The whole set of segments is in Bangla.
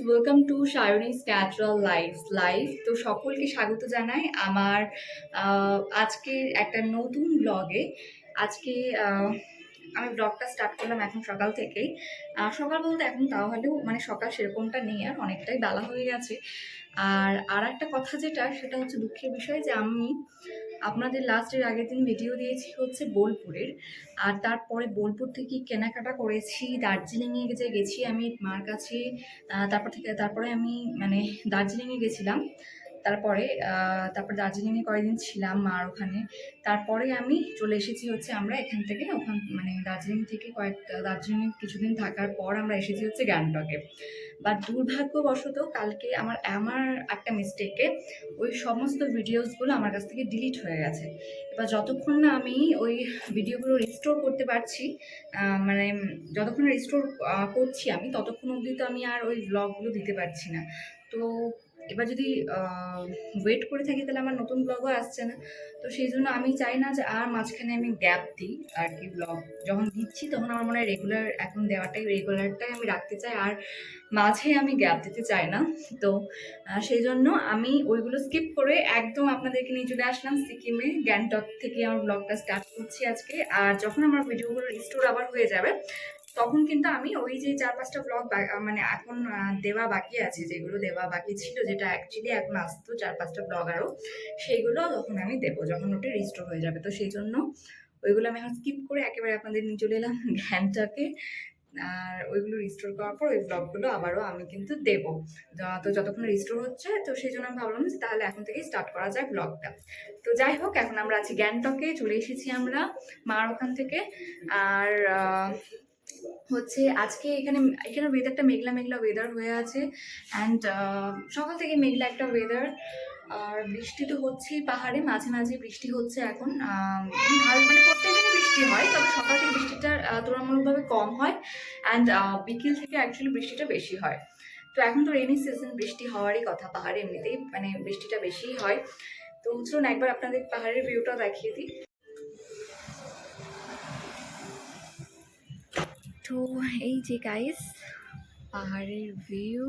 Welcome to সায়নিস natural life. তো সকলকে স্বাগত জানাই আমার আজকের একটা নতুন ব্লগে। আজকে আমি ব্লগটা স্টার্ট করলাম এখন সকাল থেকেই। সকাল বলতে এখন তাও হলেও মানে সকাল সেরকমটা নেই, আর অনেকটাই বেলা হয়ে গেছে। আর একটা কথা যেটা, সেটা হচ্ছে দুঃখের বিষয় যে আমি আপনাদের লাস্টের আগের দিন ভিডিও দিয়েছি হচ্ছে বোলপুরের, আর তারপরে বোলপুর থেকে কেনাকাটা করেছি, দার্জিলিংয়ে যে গেছি আমি মার কাছে। তারপরে আমি মানে দার্জিলিংয়ে গেছিলাম। তারপর দার্জিলিংয়ে কয়েকদিন ছিলাম মার ওখানে। তারপরে আমি চলে এসেছি হচ্ছে আমরা এখান থেকে মানে দার্জিলিংয়ে কিছুদিন থাকার পর আমরা এসেছি হচ্ছে গ্যাংটকে। বাট দুর্ভাগ্যবশত কালকে আমার আমার একটা মিস্টেকে ওই সমস্ত ভিডিওসগুলো আমার কাছ থেকে ডিলিট হয়ে গেছে। এবার যতক্ষণ না আমি ওই ভিডিওগুলো রিস্টোর করতে পারছি, মানে যতক্ষণ রিস্টোর করছি আমি, ততক্ষণ অবধি তো আমি আর ওই ব্লগগুলো দিতে পারছি না। তো এবার যদি ওয়েট করে থাকি তাহলে আমার নতুন ব্লগও আসছে না। তো সেই জন্য আমি চাই না যে আর মাঝখানে আমি গ্যাপ দিই আর কি। ব্লগ যখন দিচ্ছি তখন আমার মনে হয় এখন রেগুলারটাই আমি রাখতে চাই, আর মাঝে আমি গ্যাপ দিতে চাই না। তো সেই জন্য আমি ওইগুলো স্কিপ করে একদম আপনাদেরকে নিয়ে চলে আসলাম সিকিমে। গ্যাংটক থেকে আমার ব্লগটা স্টার্ট করছি আজকে। আর যখন আমার ভিডিওগুলো রিস্টোর আবার হয়ে যাবে, তখন কিন্তু আমি ওই যে 4-5টা ব্লগ মানে এখন দেওয়া বাকি আছে, যেগুলো দেওয়া বাকি ছিল, যেটা অ্যাকচুয়ালি এখন আসতো 4-5টা ব্লগ আরও, সেইগুলো তখন আমি দেবো যখন ওটা রিস্টোর হয়ে যাবে। তো সেই জন্য ওইগুলো আমি এখন স্কিপ করে একেবারে আপনাদের নিয়ে চলে এলাম ঘ্যানটাকে। আর ওইগুলো রিস্টোর করার পর ওই ব্লগগুলো আবারও আমি কিন্তু দেবো। তো যতক্ষণ রিস্টোর হচ্ছে, তো সেই জন্য আমি ভাবলাম যে তাহলে এখন থেকেই স্টার্ট করা যায় ব্লগটা। তো যাই হোক, এখন আমরা আছি গ্যাংটকে, চলে এসেছি আমরা মার ওখান থেকে। আর হচ্ছে আজকে এখানে এখানে ওয়েদারটা মেঘলা মেঘলা ওয়েদার হয়ে আছে। অ্যান্ড সকাল থেকে মেঘলা একটা ওয়েদার। আর বৃষ্টি তো হচ্ছেই পাহাড়ে, মাঝে মাঝে বৃষ্টি হচ্ছে এখন। মানে প্রত্যেকদিনই বৃষ্টি হয়, তবে সকাল থেকে বৃষ্টিটা তুলনামূলকভাবে কম হয়। অ্যান্ড বিকেল থেকে অ্যাকচুয়ালি বৃষ্টিটা বেশি হয়। তো এখন তো রেনি সিজন, বৃষ্টি হওয়ারই কথা পাহাড়ে, এমনিতেই মানে বৃষ্টিটা বেশিই হয়। তো চলুন একবার আপনাদের পাহাড়ের ভিউটা দেখিয়ে দিই। তো এই যে গাইস, পাহাড়ের ভিউ।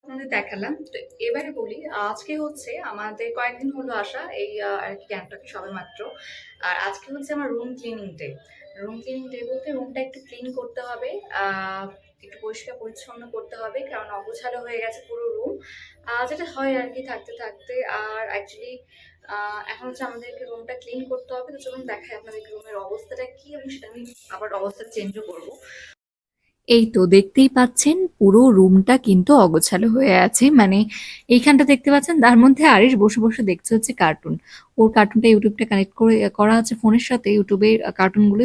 আপনাদের দেখালাম। তো এবারে বলি, আজকে হচ্ছে আমাদের কয়েকদিন হলো আসা এই আর কি গ্যাংটকে সবে মাত্র। আর আজকে হচ্ছে আমার room cleaning day. Room cleaning day বলতে রুমটা একটু ক্লিন করতে হবে, একটু পরিষ্কার পরিচ্ছন্ন করতে হবে, কারণ অগোছালো হয়ে গেছে পুরো রুম, যেটা হয় আর কি থাকতে থাকতে। আর অ্যাকচুয়ালি এখন হচ্ছে আমাদেরকে রুমটা ক্লিন করতে হবে। তো চলুন দেখাই আপনাদেরকে রুমের অবস্থাটা কি, এবং সেটা আমি আবার অবস্থা চেঞ্জও করবো। এই তো দেখতেই পাচ্ছেন পুরো রুমটা কিন্তু অগোছালো হয়ে আছে। মানে এইখানটা দেখতে পাচ্ছেন, তার মধ্যে আরিশ বসে বসে দেখছে হচ্ছে কার্টুন। ওর কার্টুনটা ইউটিউবটা কানেক্ট করে করা আছে ফোনের সাথে, ইউটিউবের কার্টুনগুলো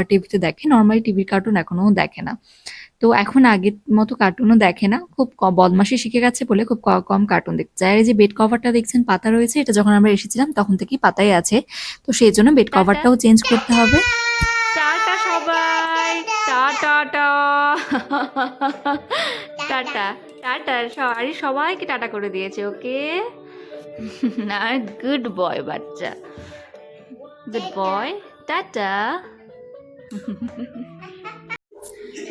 টিভিতে দেখে, নর্মালি টিভির কার্টুন এখনো দেখে না। তো এখন আগের মতো কার্টুনও দেখে না, খুব বদমাশি শিখে গেছে বলে খুব কম কার্টুন দেখতে চায়। আর এই যে বেড কভারটা দেখছেন পাতা রয়েছে, এটা যখন আমরা এসেছিলাম তখন থেকেই পাতাই আছে। তো সেই জন্য বেড কভারটাও চেঞ্জ করতে হবে। টাটা সবাই, টাটা টাটা টাটা। আরে সবাইকে টাটা করে দিয়েছে, ওকে। আর গুড বয় বাচ্চা, গুড বয়, টাটা।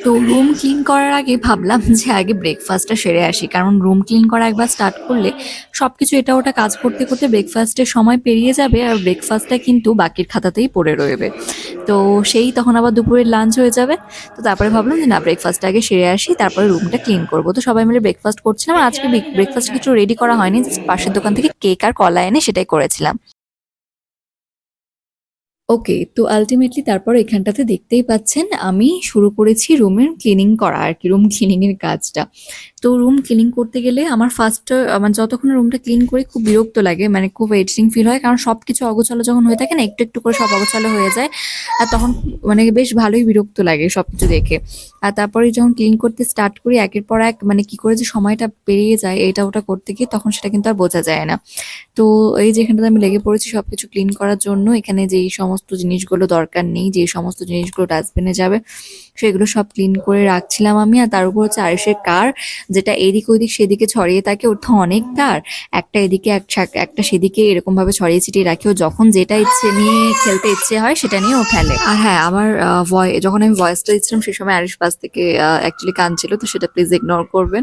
তো রুম ক্লিন করার আগে ভাবলাম যে আগে ব্রেকফাস্টটা সেরে আসি, কারণ রুম ক্লিন করা একবার স্টার্ট করলে সবকিছু এটা ওটা কাজ করতে করতে ব্রেকফাস্টের সময় পেরিয়ে যাবে, আর ব্রেকফাস্টটা কিন্তু বাকির খাতাতেই পড়ে রইবে। তো সেই তখন আবার দুপুরের লাঞ্চ হয়ে যাবে। তো তারপরে ভাবলাম যে না, ব্রেকফাস্টটা আগে সেরে আসি, তারপরে রুমটা ক্লিন করবো। তো সবাই মিলে ব্রেকফাস্ট করছিলাম। আর আজকে ব্রেকফাস্ট কিছু রেডি করা হয়নি, জাস্ট পাশের দোকান থেকে কেক আর কলা এনে সেটাই করেছিলাম। ওকে, তো আলটিমেটলি তারপর এখানটাতে দেখতেই পাচ্ছেন আমি শুরু করেছি রুমের ক্লিনিং করা আর কি, রুম ক্লিনিং এর কাজটা। তো রুম ক্লিনিং করতে গেলে আমার ফার্স্ট মানে যতক্ষণ রুমটা ক্লিন করি খুব বিরক্ত লাগে, মানে খুব এডিটিং ফিল হয়, কারণ সবকিছু অগোছালো যখন হয়ে থাকে না, একটু একটু করে সব অগোছালো হয়ে যায়। আর তখন মানে বেশ ভালোই বিরক্ত লাগে সবকিছু দেখে। আর তারপরে যখন ক্লিন করতে স্টার্ট করি একের পর এক, মানে কি করে যে সময়টা পেরিয়ে যায় এটা ওটা করতে গিয়ে, তখন সেটা কিন্তু আর বোঝা যায় না। তো এই যে এখানটাতে আমি লেগে পড়েছি সবকিছু ক্লিন করার জন্য। এখানে যেই সমস্ত জিনিসগুলো দরকার নেই, যে সমস্ত জিনিসগুলো ডাস্টবিনে যাবে, সেগুলো সব ক্লিন করে রাখছিলাম আমি। আর তার উপর হচ্ছে আরিসের কার, যেটা এদিক ওদিক সেদিকে ছড়িয়ে থাকে। ওর তো অনেক কার, একটা এদিকে একটা সেদিকে এরকম ভাবে ছড়িয়ে ছিটিয়ে রাখে। ও যখন যেটা ইচ্ছে নিয়ে খেলতে ইচ্ছে হয় সেটা নিয়ে ও খেলে। আর হ্যাঁ, আমার যখন আমি ভয়েসটা দিচ্ছিলাম সেই সময় আরিশ পাশ থেকে অ্যাকচুয়ালি কাঁদছিল, তো সেটা প্লিজ ইগনোর করবেন।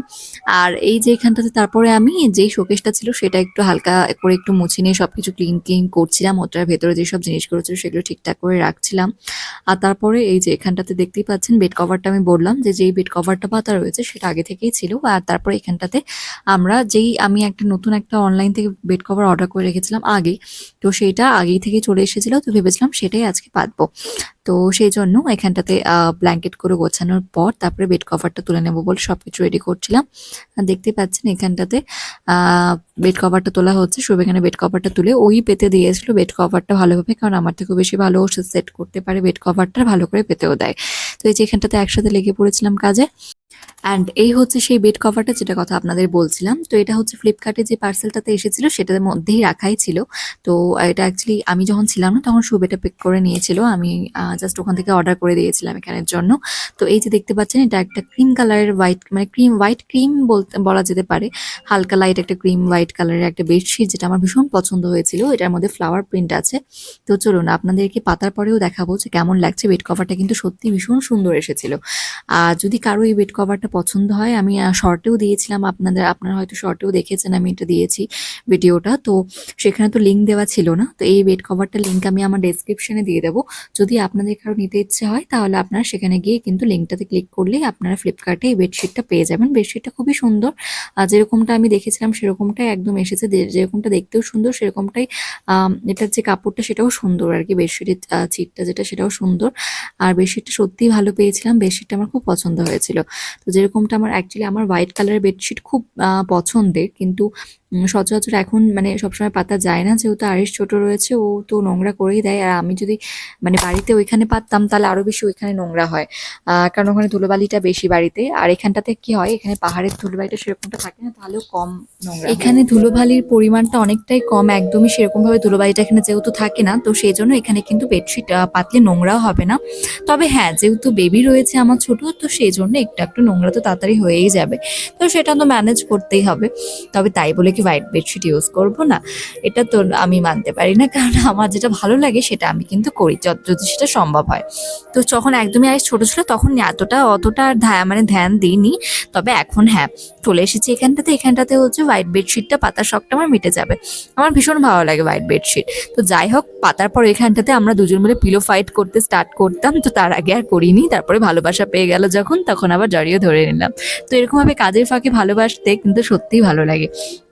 আর এই যে এখানটাতে তারপরে আমি যেই শোকেসটা ছিল সেটা একটু হালকা করে একটু মুছে নিয়ে সবকিছু ক্লিন ক্লিন করছিলাম, ওটার ভেতরে যেসব জিনিসগুলো ছিল সেগুলো ঠিকঠাক করে রাখছিলাম। আর তারপরে এই যে এখানটাতে দেখতেই পাচ্ছেন বেড কভারটা, আমি বললাম যে যেই বেড কভারটা পাতা রয়েছে সেটা আগে থেকেই ছিল। আর তারপরে এখানটাতে আমি একটা নতুন একটা অনলাইন থেকে বেড কভার অর্ডার করে রেখেছিলাম আগে, তো সেইটা আগেই থেকে চলে এসেছিল, তো ভেবেছিলাম সেটাই আজকে পাতবো। তো সেই জন্য এখানটাতে ব্ল্যাঙ্কেট করে গোছানোর পর তারপরে বেড কভারটা তুলে নেবো বলে সবকিছু রেডি করছিলাম। আর দেখতে পাচ্ছেন এখানটাতে বেড কভারটা তোলা হচ্ছে। শুভ এখানে বেড কভারটা তুলে ওই পেতে দিয়েছিল বেড কভারটা ভালোভাবে, কারণ আমার থেকেও বেশি ভালো ও সেট করতে পারে বেড কভারটা, ভালো করে পেতেও দেয়। তো এই যে এখানটাতে একসাথে লেগে পড়েছিলাম কাজে। অ্যান্ড এই হচ্ছে সেই বেড কভারটা যেটা কথা আপনাদের বলছিলাম। তো এটা হচ্ছে ফ্লিপকার্টে যে পার্সেলটাতে এসেছিল সেটার মধ্যেই রাখাই ছিল। তো এটা অ্যাকচুয়ালি আমি যখন ছিলাম না তখন শুভ এটা পিক করে নিয়েছিল। আমি জাস্ট ওখান থেকে অর্ডার করে দিয়েছিলাম এখানের জন্য। তো এই যে দেখতে পাচ্ছেন এটা একটা ক্রিম কালারের হোয়াইট, মানে হোয়াইট ক্রিম বলা যেতে পারে। হালকা লাইট একটা ক্রিম হোয়াইট কালারের একটা বেডশিট, যেটা আমার ভীষণ পছন্দ হয়েছিল। এটার মধ্যে ফ্লাওয়ার প্রিন্ট আছে। তো চলুন আপনাদেরকে পাতার পরেও দেখাবো যে কেমন লাগছে। বেড কভারটা কিন্তু সত্যি ভীষণ সুন্দর এসেছিল। যদি কারো এই বেড কভারটা পছন্দ হয়, আমি শর্টেও দিয়েছিলাম, আপনারা হয়তো শর্টেও দেখেছেন, আমি এটা দিয়েছি ভিডিওটা। তো সেখানে তো লিঙ্ক দেওয়া ছিল না, তো এই বেড কভারটার লিঙ্ক আমি আমার ডেসক্রিপশনে দিয়ে দেবো। যদি আপনাদের কারো নিতে ইচ্ছে হয় তাহলে আপনারা সেখানে গিয়ে কিন্তু লিঙ্কটাতে ক্লিক করলেই আপনারা ফ্লিপকার্টে এই বেডশিটটা পেয়ে যাবেন। বেডশিটটা খুবই সুন্দর, যেরকমটা আমি দেখেছিলাম সেরকমটাই একদম এসেছে। যেরকমটা দেখতেও সুন্দর সেরকমটাই এটার যে কাপড়টা সেটাও সুন্দর আর কি, বেডশিটের চিটটা যেটা সেটাও সুন্দর। আর বেডশিটটা সত্যিই ভালো পেয়েছিলাম, বেডশিটটা আমার খুব পছন্দ হয়েছিল। তো যেরকমটা আমার হোয়াইট কালারের বেডশিট খুব পছন্দের, কিন্তু সচরাচর এখন মানে সবসময় পাতা যায় না, যেহেতু আরিশ ছোট রয়েছে, ও তো নোংরা করেই দেয়। আর আমি যদি মানে বাড়িতে ওইখানে পাততাম তাহলে আরো বেশি ওইখানে নোংরা হয়, কারণ ওখানে ধুলোবালিটা বেশি বাড়িতে। আর এখানটাতে কি হয়, এখানে পাহাড়ের ধুলোবালিটা সেরকমটা থাকে না, তাহলেও কম নোংরা হয়। এখানে ধুলোবালির পরিমাণটা অনেকটাই কম, একদমই সেরকম ভাবে ধুলোবালিটা এখানে যেহেতু থাকে না, তো সেই জন্য এখানে কিন্তু বেডশিট পাতলে নোংরাও হবে না। তবে হ্যাঁ, যেহেতু বেবি রয়েছে আমার ছোট, তো সেই জন্য একটু একটু নোংরা তো তাড়াতাড়ি হয়েই যাবে, তো সেটা তো ম্যানেজ করতেই হবে। তবে তাই বলে কি হোয়াইট বেডশিট ইউজ করবো না, এটা তো আমি মানতে পারি না, কারণ আমার যেটা ভালো লাগে সেটা আমি কিন্তু করি যদি সেটা সম্ভব হয়। তো যখন একদমই আগে ছোট ছিল তখন অতটা আর মানে ধ্যান দিইনি। তবে এখন হ্যাঁ, চলে এসেছি এখানটাতে হচ্ছে হোয়াইট বেডশিটটা পাতার শখটা আমার মিটে যাবে। আমার ভীষণ ভালো লাগে হোয়াইট বেডশিট। তো যাই হোক, পাতার পর এখানটাতে আমরা দুজন মিলে পিলো ফাইট করতে স্টার্ট করতাম, তো তার আগে আর করিনি। তারপরে ভালোবাসা পেয়ে গেল যখন, তখন আবার জড়িয়ে ধরে নিলাম। তো এরকমভাবে কাজের ফাঁকে ভালোবাসতে কিন্তু সত্যিই ভালো লাগে।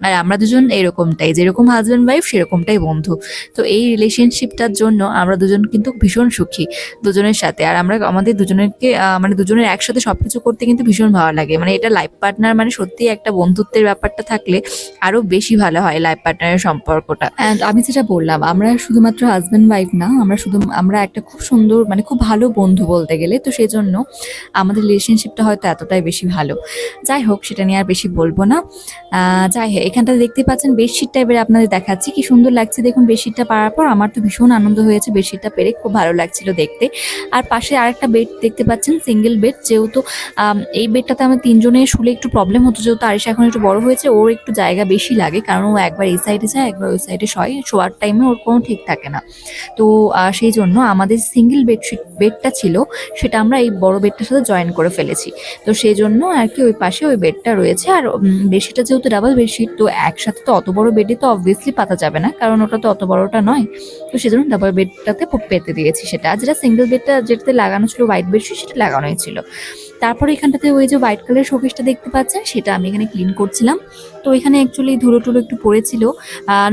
আর আমরা দুজন এরকমটাই, যেরকম হাজব্যান্ড ওয়াইফ সেরকমটাই বন্ধু। তো এই রিলেশনশিপটার জন্য আমরা দুজন কিন্তু ভীষণ সুখী দুজনের সাথে। আর আমরা আমাদের দুজনেরকে মানে দুজনের একসাথে সবকিছু করতে কিন্তু ভীষণ ভালো লাগে। মানে এটা লাইফ পার্টনার, মানে সত্যি একটা বন্ধুত্বের ব্যাপারটা থাকলে আরো বেশি ভালো হয় লাইফ পার্টনারের সম্পর্কটা। অ্যান্ড আমি যেটা বললাম, আমরা শুধুমাত্র হাজব্যান্ড ওয়াইফ না, আমরা একটা খুব সুন্দর মানে খুব ভালো বন্ধু বলতে গেলে। তো সেই জন্য আমাদের রিলেশনশিপটা হয়তো এতটাই বেশি ভালো। যাই হোক, সেটা নিয়ে আর বেশি বলবো না। যাই হোক, এখানটা দেখতে পাচ্ছেন বেডশিটটা এবারে আপনাদের দেখাচ্ছি কি সুন্দর লাগছে দেখুন। বেডশিটটা পাওয়ার পর আমার তো ভীষণ আনন্দ হয়েছে, বেডশিটটা পেরে খুব ভালো লাগছিল দেখতে। আর পাশে আরেকটা বেড দেখতে পাচ্ছেন, সিঙ্গেল বেড। যেহেতু এই বেডটাতে আমার তিনজনে শুলে একটু প্রবলেম হতো, যেহেতু আরিশ এখন একটু বড় হয়েছে, ওর একটু জায়গা বেশি লাগে, কারণ ও একবার এই সাইডে যায় একবার ওই সাইডে শোয়ার টাইমে ওর কোনো ঠিক থাকে না। তো সেই জন্য আমাদের সিঙ্গেল বেডটা ছিল, সেটা আমরা এই বড় বেডটার সাথে জয়েন করে ফেলেছি। তো সেই জন্য আর কি ওই পাশে ওই বেডটা রয়েছে। আর বেডশিটটা যেহেতু ডাবল বেডশিট, তো একসাথে তো অত বড় বেডে তো অবভিয়াসলি পাতা যাবে না, কারণ ওটা তো অত বড়টা নয়। তো সেজন্য ডাবল বেডটাতে পেতে দিয়েছি সেটা। আর যেটা সিঙ্গেল বেডটা যেটাতে লাগানো ছিল হোয়াইট বেডশিট, সেটা লাগানোই ছিল। তারপরে এখানটাতে ওই যে হোয়াইট কালারের শোকেসটা দেখতে পাচ্ছেন, সেটা আমি এখানে ক্লিন করছিলাম। তো এখানে অ্যাকচুয়ালি ধুলো টুলো একটু পড়েছিল,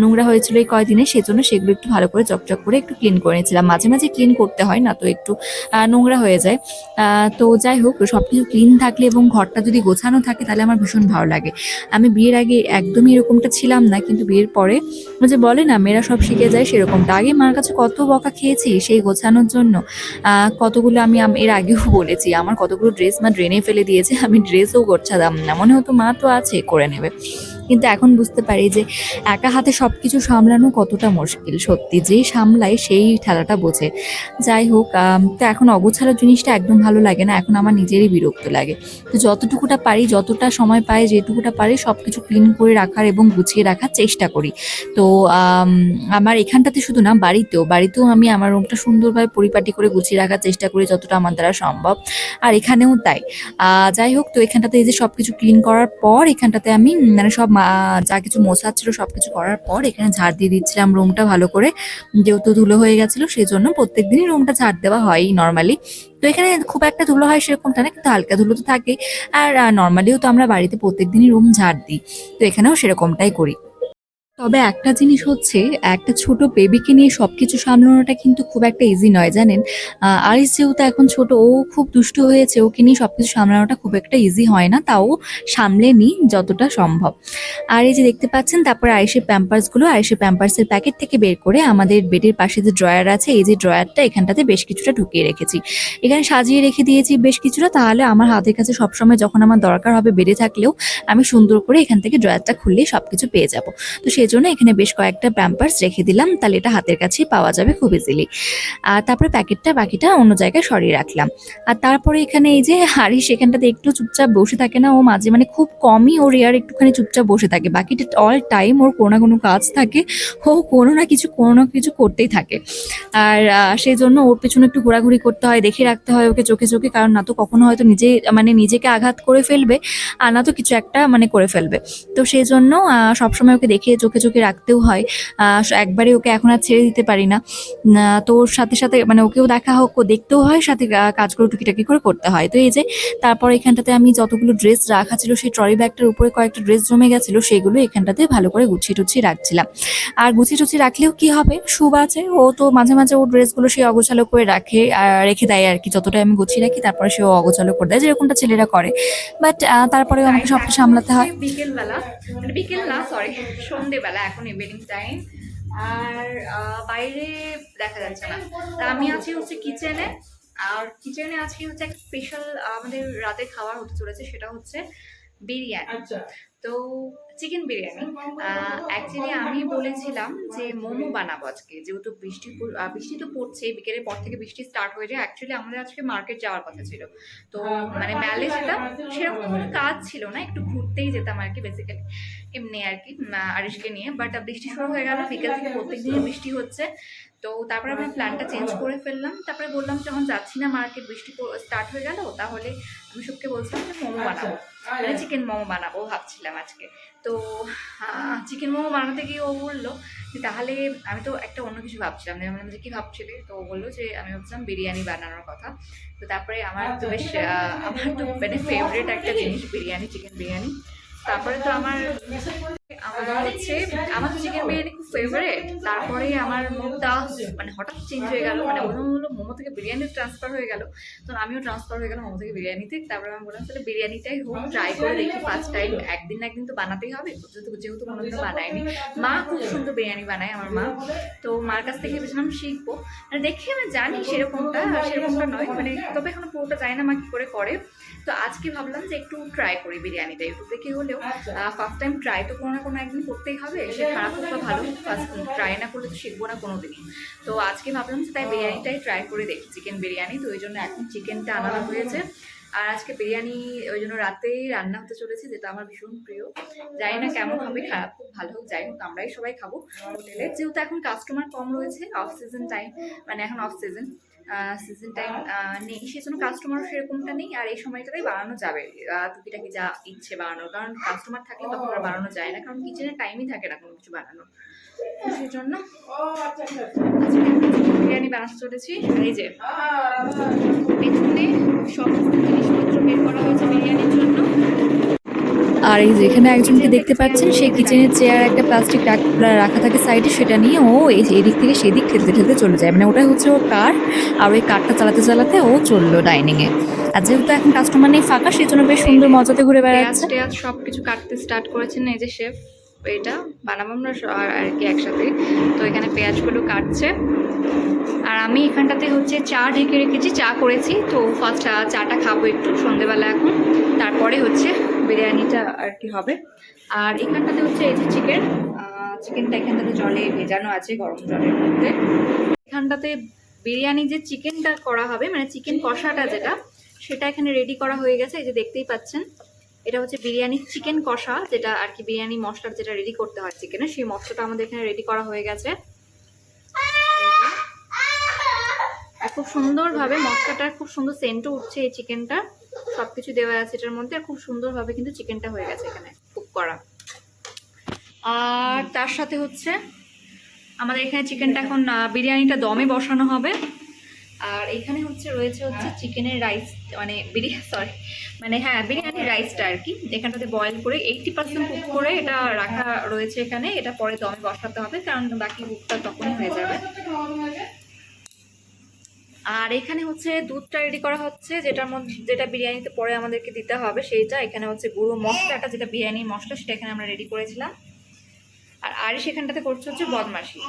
নোংরা হয়েছিল এই কয়দিনে, সেজন্য সেগুলো একটু ভালো করে চকচক করে একটু ক্লিন করে নিয়েছিলাম। মাঝে মাঝে ক্লিন করতে হয়, না তো একটু নোংরা হয়ে যায়। তো যাই হোক, সবকিছু ক্লিন থাকলে এবং ঘরটা যদি গোছানো থাকে তাহলে আমার ভীষণ ভালো লাগে। আমি বিয়ের আগে একদমই এরকমটা ছিলাম না, কিন্তু বিয়ের পরে ওই যে বলে না মেয়েরা সব শিখে যায়, সেরকমটা। আগে মার কাছে কত বকা খেয়েছি সেই গোছানোর জন্য। কতগুলো আমি এর আগেও বলেছি, আমার কতগুলো ড্রেস মা ড্রেনে ফেলে দিয়েছে, আমি ড্রেসও গোছাতাম না, মনে হতো মা তো আছে করে নেবে। কিন্তু এখন বুঝতে পারি যে একা হাতে সবকিছু সামলানো কতটা মুশকিল। সত্যি, যে সামলায় সেই ঠেলাটা বোঝে। যাই হোক, তো এখন অগোছালো জিনিসটা একদম ভালো লাগে না, এখন আমার নিজেরই বিরক্ত লাগে। তো যতটুকুটা পারি, যতটা সময় পাই, যেটুকুটা পারি সবকিছু ক্লিন করে রাখার এবং গুছিয়ে রাখার চেষ্টা করি। তো আমার এখানটাতে শুধু না, বাড়িতেও আমি আমার রুমটা সুন্দরভাবে পরিপাটি করে গুছিয়ে রাখার চেষ্টা করি যতটা আমার দ্বারা সম্ভব। আর এখানেও তাই। যাই হোক, তো এখানটাতে এই যে সবকিছু ক্লিন করার পর এখানটাতে আমি মানে সব যা কিছু মোছার ছিল সবকিছু করার পর এখানে ঝাড় দিয়ে দিচ্ছিলাম রুমটা ভালো করে। যেহেতু ধুলো হয়ে গেছিল সেজন্য প্রত্যেকদিনই রুমটা ঝাড় দেওয়া হয়ই নর্মালি। তো এখানে খুব একটা ধুলো হয় সেরকমটা না, কিন্তু হালকা ধুলো তো থাকে। আর নর্মালিও তো আমরা বাড়িতে প্রত্যেকদিনই রুম ঝাড় দিই। তো এখানেও সেরকমটাই করি। তবে একটা জিনিস হচ্ছে, একটা ছোট বেবিকে নিয়ে সবকিছু সামলানোটা কিন্তু খুব একটা ইজি নয়, জানেন। আরিস যেহেতু এখন ছোট, ও খুব দুষ্ট হয়েছে, ওকে নিয়ে সবকিছু সামলানোটা খুব একটা ইজি হয় না, তাও সামলে নিই যতটা সম্ভব। আর এই যে দেখতে পাচ্ছেন, তারপরে আরিসের প্যাম্পার্সের প্যাকেট থেকে বের করে আমাদের বেডের পাশে যে ড্রয়ার আছে, এই যে ড্রয়ারটা, এখানটাতে বেশ কিছুটা ঢুকিয়ে রেখেছি। এখানে সাজিয়ে রেখে দিয়েছি বেশ কিছুটা, তাহলে আমার হাতের কাছে সবসময় যখন আমার দরকার হবে বেডে থাকলেও আমি সুন্দর করে এখান থেকে ড্রয়ারটা খুললেই সবকিছু পেয়ে যাব। তো সেজন্য এখানে বেশ কয়েকটা প্যাম্পার্স রেখে দিলাম, তাহলে এটা হাতের কাছেই পাওয়া যাবে খুব ইজিলি। আর তারপরে বাকিটা অন্য জায়গায় সরিয়ে রাখলাম। আর তারপরে এখানে এই যে হারিস, এখানটাতে একটু চুপচাপ বসে থাকে না, ও মাঝে মানে খুব কমই ওর ইয়ার একটুখানি চুপচাপ বসে থাকে, বাকিটা অল টাইম ওর কোনো না কোনো কাজ থাকে, ও কোনো না কিছু করতেই থাকে। আর সেই জন্য ওর পেছনে একটু ঘোরাঘুরি করতে হয়, দেখে রাখতে হয় ওকে চোখে চোখে, কারণ না তো কখনো হয়তো নিজেকে আঘাত করে ফেলবে, আর না তো কিছু একটা করে ফেলবে। তো সেই জন্য সবসময় ওকে দেখে চোখে চোখে রাখতেও হয়। একবারে ওকে এখন আর ছেড়ে দিতে পারি না। তো ওর সাথে সাথে মানে ওকেও দেখা হোক, ও দেখতেও হয়, সাথে কাজগুলো টুকিটাকি করে করতে হয়। তো এই যে তারপর এখানটাতে আমি যতগুলো ড্রেস রাখা ছিল সেই ট্রলি ব্যাগটার উপরে কয়েকটা ড্রেস জমে গেছিল, সেগুলো এখানটাতে ভালো করে গুছিয়ে টুছিয়ে রাখছিলাম। আর গুছিয়ে টুছিয়ে রাখলেও কি হবে, শুভ আছে, ও তো মাঝে মাঝে ওর ড্রেসগুলো সে অগোছালো করে রেখে দেয় আর কি। যতটা আমি গুছিয়ে রাখি তারপরে সে অগোছালো করে দেয়, যেরকমটা ছেলেরা করে। বাট তারপরেও আমাকে গাইস, সবটা এখন সামলাতে হচ্ছে হয়। বিকেলবেলা, মানে বিকেল না, সরি, সন্ধেবেলা, এখন ইভিনিং টাইম। আর বাইরে দেখা যাচ্ছে না। তা আমি আছি হচ্ছে কিচেনে। আর কিচেনে আজকে হচ্ছে একটা স্পেশাল আমাদের রাতে খাবার হতে চলেছে, সেটা হচ্ছে বিরিয়ানি। তো চিকেন বিরিয়ানি। অ্যাকচুয়ালি আমি বলেছিলাম যে মোমো বানাবো আজকে, যেহেতু বৃষ্টি তো পড়ছে, বিকেলের পর থেকে বৃষ্টি স্টার্ট হয়ে যায়। অ্যাকচুয়ালি আমাদের আজকে মার্কেট যাওয়ার কথা ছিল, তো মানে ম্যালে যেতাম, সেরকম কোনো কাজ ছিল না, একটু ঘুরতেই যেতাম আর কি, বেসিক্যালি এমনি আর কি, আরিশকে নিয়ে। বাট বৃষ্টি শুরু হয়ে গেল, বিকেল থেকে প্রত্যেকদিনই বৃষ্টি হচ্ছে। তো তারপরে আমরা প্ল্যানটা চেঞ্জ করে ফেললাম। তারপরে বললাম যখন যাচ্ছি না মার্কেট, বৃষ্টি স্টার্ট হয়ে গেল, তাহলে আমি সবকে বলছিলাম যে মোমো বানাবো, মানে চিকেন মোমো বানাবো ভাবছিলাম আজকে। তো চিকেন মোমো বানাতে গিয়ে ও বললো যে তাহলে, আমি তো একটা অন্য কিছু ভাবছিলাম, আমি বললাম যে কি ভাবছিলে, তো ও বললো যে আমি ভাবছিলাম বিরিয়ানি বানানোর কথা। তো তারপরে আমার তো মানে ফেভারিট একটা জিনিস বিরিয়ানি, চিকেন বিরিয়ানি। তারপরে তো আমার তো চিকেন বিরিয়ানি খুব ফেভারিট। তারপরে আমার মুডটা মানে হঠাৎ চেঞ্জ হয়ে গেল, মানে অন্য হলো মোমো থেকে বিরিয়ানি ট্রান্সফার হয়ে গেল। তো আমিও ট্রান্সফার হয়ে গেলাম মোমো থেকে বিরিয়ানিতে। তারপরে আমি বললাম তাহলে বিরিয়ানিটাই হোক, ট্রাই করে দেখি ফার্স্ট টাইম, একদিন না একদিন তো বানাতেই হবে, যেহেতু কোনোদিনও বানায়নি। মা খুব সুন্দর বিরিয়ানি বানায় আমার মা, তো মার কাছ থেকে ভেবেছিলাম শিখবো। মানে দেখে আমি জানি সেরকমটা নয়, মানে তবে এখনো পুরোটা জানি না মা কি করে করে। তো আজকে ভাবলাম যে একটু ট্রাই করি বিরিয়ানিটা, ইউটিউব দেখে হলেও। ফার্স্ট টাইম ট্রাই তো কোনো না কোনো একদিন করতেই হবে, সে খারাপ হোক বা ভালো হোক, ফার্স্ট ট্রাই না করলে তো শিখবো না কোনো দিনই। তো আজকে ভাবলাম যে তাই বিরিয়ানিটাই ট্রাই করে দেখি, চিকেন বিরিয়ানি। তো ওই জন্য এখন চিকেনটা আনানো হয়েছে। আর আজকে বিরিয়ানি ওই জন্য রাতেই রান্না হতে চলেছে, যেটা আমার ভীষণ প্রিয়। জানি না কেমন হবে, খারাপ হোক ভালো হোক, যাই হোক আমরাই সবাই খাবো হোটেলে, যেহেতু এখন কাস্টমার কম রয়েছে, অফ সিজন টাইম, মানে এখন অফ সিজন। সিজন টাইম নেই, সেজন্য কাস্টমারও সেরকমটা নেই। আর এই সময়টাতেই বানানো যাবে টুকিটাকি যা ইচ্ছে বানানোর, কারণ কাস্টমার থাকলে তখন আর বানানো যায় না, কারণ কিচেনের টাইমই থাকে না কোনো কিছু বানানোর। সেই জন্য বিরিয়ানি বানাতে চলেছি। আর এই যে পেছনে সমস্ত জিনিসপত্র বের করা হয়েছে বিরিয়ানির জন্য। আর এই যে এখানে একজনকে দেখতে পাচ্ছেন, সেই কিচেনের চেয়ার একটা প্লাস্টিক রাখা থাকে সাইডে, সেটা নিয়ে ও এদিক থেকে সেদিক ঠেলতে ঠেলতে চলে যায়। মানে ওটাই হচ্ছে ওর কার, আর ওই কারটা চালাতে চালাতে ও চললো ডাইনিংয়ে। আর যেহেতু এখন কাস্টমার নেই, ফাঁকা, সেই জন্য বেশ সুন্দর মজাতে ঘুরে পেঁয়াজ বেড়াচ্ছে। টেয়াজ সব কিছু কাটতে স্টার্ট করেছেন এই যে শেফ। এটা বানাবো আমরা আর কি একসাথে। তো এখানে পেঁয়াজগুলো কাটছে, আর আমি এখানটাতে হচ্ছে চা ঢেকে রেখেছি, চা করেছি। তো ফার্স্ট চাটা খাবো একটু সন্ধেবেলা এখন, তারপরে হচ্ছে বিরিয়ানিটা আর কি হবে। আর এখানটাতে হচ্ছে এই যে চিকেনটা এখানটাতে জলে ভেজানো আছে, গরম জলের মধ্যে। এখানটাতে বিরিয়ানি যে চিকেনটা করা হবে, মানে চিকেন কষাটা যেটা, সেটা এখানে রেডি করা হয়ে গেছে। এই যে দেখতেই পাচ্ছেন, এটা হচ্ছে বিরিয়ানি চিকেন কষা, যেটা আর কি বিরিয়ানি মশলার যেটা রেডি করতে হয় চিকেনের, সেই মশলাটা আমাদের এখানে রেডি করা হয়ে গেছে। আর খুব সুন্দরভাবে মশলাটার খুব সুন্দর সেন্টও উঠছে এই চিকেনটা, সবকিছু দেওয়া আছে এটার মধ্যে। আর খুব সুন্দরভাবে কিন্তু চিকেনটা হয়ে গেছে এখানে কুক করা। আর তার সাথে হচ্ছে আমাদের এখানে চিকেনটা এখন বিরিয়ানিটা দমে বসানো হবে। আর এখানে রয়েছে চিকেনের রাইস, মানে বিরিয়ানির রাইসটা আর কি এখানটাতে বয়েল করে 80% কুক করে এটা রাখা রয়েছে এখানে। এটা পরে দমে বসাতে হবে, কারণ বাকি কুকটা তখনই হয়ে যাবে। আর এখানে হচ্ছে দুধটা রেডি করা হচ্ছে, যেটা বিরিয়ানিতে পরে আমাদেরকে দিতে হবে সেইটা। এখানে হচ্ছে গুঁড়ো মশলাটা, যেটা বিরিয়ানির মশলা, সেটা এখানে আমরা রেডি করেছিলাম। আর সেখানটাতে করছে হচ্ছে বদমাশি,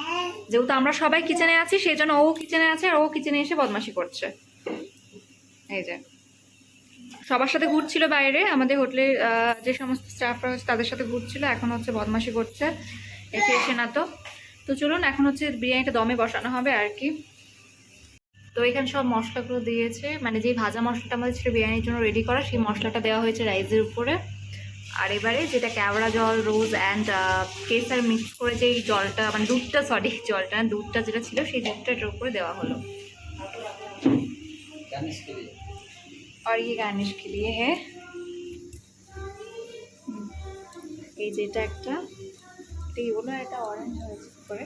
যেহেতু আমরা সবাই কিচেনে আছি সেই জন্য ও কিচেনে আছে, আর ও কিচেনে এসে বদমাশি করছে। এই যে সবার সাথে ঘুরছিল বাইরে, আমাদের হোটেলে যে সমস্ত স্টাফরা হচ্ছে তাদের সাথে ঘুরছিল, এখন হচ্ছে বদমাশি করছে এসে না। তো চলুন, এখন হচ্ছে বিরিয়ানিটা দমে বসানো হবে আর কি। তো এখানে সব মশলাগুলো দিয়েছে, মানে যে ভাজা মশলাটা আমাদের ছিল বিরিয়ানির জন্য রেডি করা, সেই মশলাটা দেওয়া হয়েছে রাইসের উপরে। আর এবারে যেটা কেওড়া জল, রোজ অ্যান্ড কেসার মিক্স করে যে জলটা, মানে দুধটা যেটা ছিল, সেই দুধটা এটার উপরে দেওয়া হলো। और ये गार्निश के लिए है এই যেটা একটা এই হলো, এটা অরেঞ্জ হয়েছে করে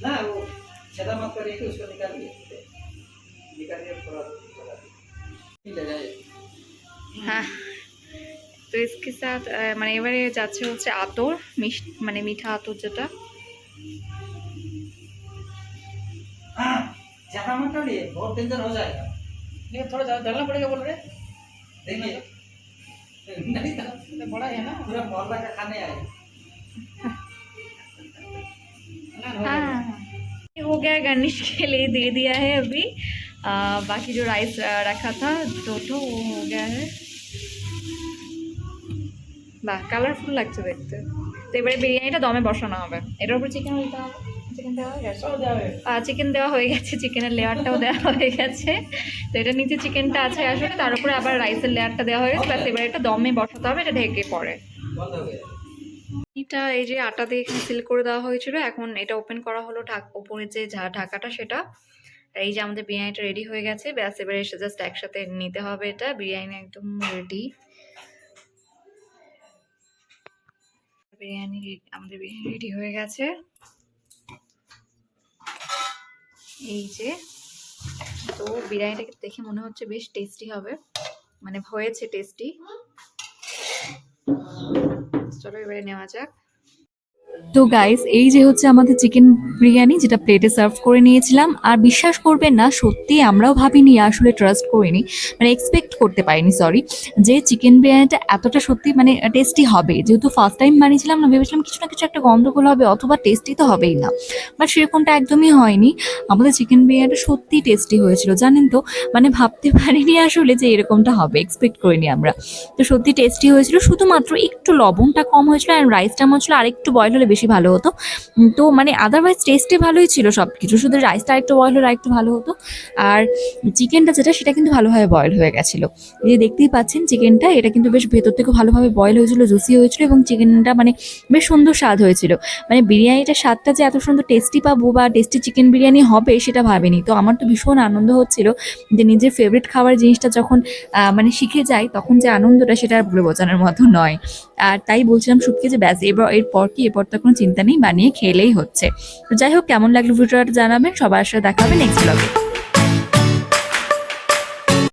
ना वो छेदा मत करिए कि उसको निकालिए थोड़ा हाँ। तो इसके साथ মানে এবারে যাচ্ছে হচ্ছে আতর, মানে মিঠা আতর যেটা। हाँ ज़्यादा मत डालिए, बहुत डेंजर हो जाएगा। लेकिन थोड़ा ज़्यादा डालना पड़ेगा बोल रहे। देखिए नहीं तो बड़ा है ना। पूरा मोहल्ला का खाने आए। हाँ, हो गया, गार्निश के लिए दे दिया है अभी। बाकी जो राइस रखा था दो वो हो गया है। বাহ, কালারফুল লাগছে দেখতে। তো এবারে বিরিয়ানিটা দমে বসানো হবে, এটার উপর চিকেন দিতে হবে। চিকেন দেওয়া হয়ে গেছে, চিকেন দেওয়া হয়ে গেছে, চিকেনের লেয়ারটাও দেওয়া হয়ে গেছে। তো এটা নিচে চিকেনটা আছে আসলে, তার উপরে আবার রাইসের লেয়ারটা দেওয়া হয়ে গেছে। ব্যাস এবারে এটা দমে বসাতে হবে, এটা ঢেকে পড়ে। बंद हो गया। এটা এই যে আটা দিয়ে এখানে সিল করে দেওয়া হয়েছিল, এখন এটা ওপেন করা হলো, উপরে যে ঢাকাটা সেটা। আর এই যে আমাদের বিরিয়ানিটা রেডি হয়ে গেছে, ব্যাস এবারে এসে জাস্ট একসাথে নিতে হবে। এটা বিরিয়ানি একদম রেডি। আমাদের বিরিয়ানি রেডি হয়ে গেছে। এই যে, তো বিরিয়ানিটাকে দেখে মনে হচ্ছে বেশ টেস্টি হবে, মানে হয়েছে টেস্টি। চলো এবারে নেওয়া যাক। তো গাইস, এই যে হচ্ছে আমাদের চিকেন বিরিয়ানি, যেটা প্লেটে সার্ভ করে নিয়েছিলাম। আর বিশ্বাস করবেন না, সত্যি আমরাও ভাবিনি, আসলে ট্রাস্ট করিনি, মানে এক্সপেক্ট করতে পারিনি, সরি, যে চিকেন বিরিয়ানিটা এতটা সত্যি মানে টেস্টি হবে। যেহেতু ফার্স্ট টাইম বানিয়েছিলাম না, ভেবেছিলাম কিছু না কিছু একটা গন্ডগোল হবে, অথবা টেস্টি তো হবেই না, বাট সেরকমটা একদমই হয়নি। আমাদের চিকেন বিরিয়ানিটা সত্যি টেস্টি হয়েছিল, জানেন তো, মানে ভাবতে পারিনি আসলে যে এরকমটা হবে, এক্সপেক্ট করিনি আমরা। তো সত্যি টেস্টি হয়েছিল, শুধুমাত্র একটু লবণটা কম হয়েছিল, আর রাইসটা মনে হচ্ছিল আরেকটু বয়েল হলে বেশি ভালো হতো। তো মানে আদারওয়াইজ টেস্টে ভালোই ছিল সব কিছু, শুধু রাইসটা আরেকটু বয়েল হলে আরেকটু ভালো হতো। আর চিকেনটা যেটা সেটা কিন্তু ভালোভাবে বয়েল হয়ে গেছিলো। এই যে দেখতেই পাচ্ছেন চিকেনটা, এটা কিন্তু বেশ ভেতর থেকে ভালোভাবে বয়েল হয়েছিল, জুসি হয়েছিল এবং চিকেনটা মানে বেশ সুন্দর স্বাদ হয়েছিল। মানে বিরিয়ানিটার স্বাদটা যে এত সুন্দর টেস্টি পাবো বা টেস্টি চিকেন বিরিয়ানি হবে সেটা ভাবিনি। তো আমার তো ভীষণ আনন্দ হচ্ছিল যে নিজের ফেভারিট খাবার জিনিসটা যখন মানে শিখে যাই তখন যে আনন্দটা সেটা আর বলে বোঝানোর মতো নয়। আর তাই বলছিলাম শুটকে যে ব্যাস এরপর কি, এরপর তো কোনো চিন্তা নেই, বানিয়ে খেলেই হচ্ছে। তো যাই হোক, কেমন লাগলো ভিডিওটা জানাবেন, সবার সাথে দেখা হবে নেক্সট ব্লগে।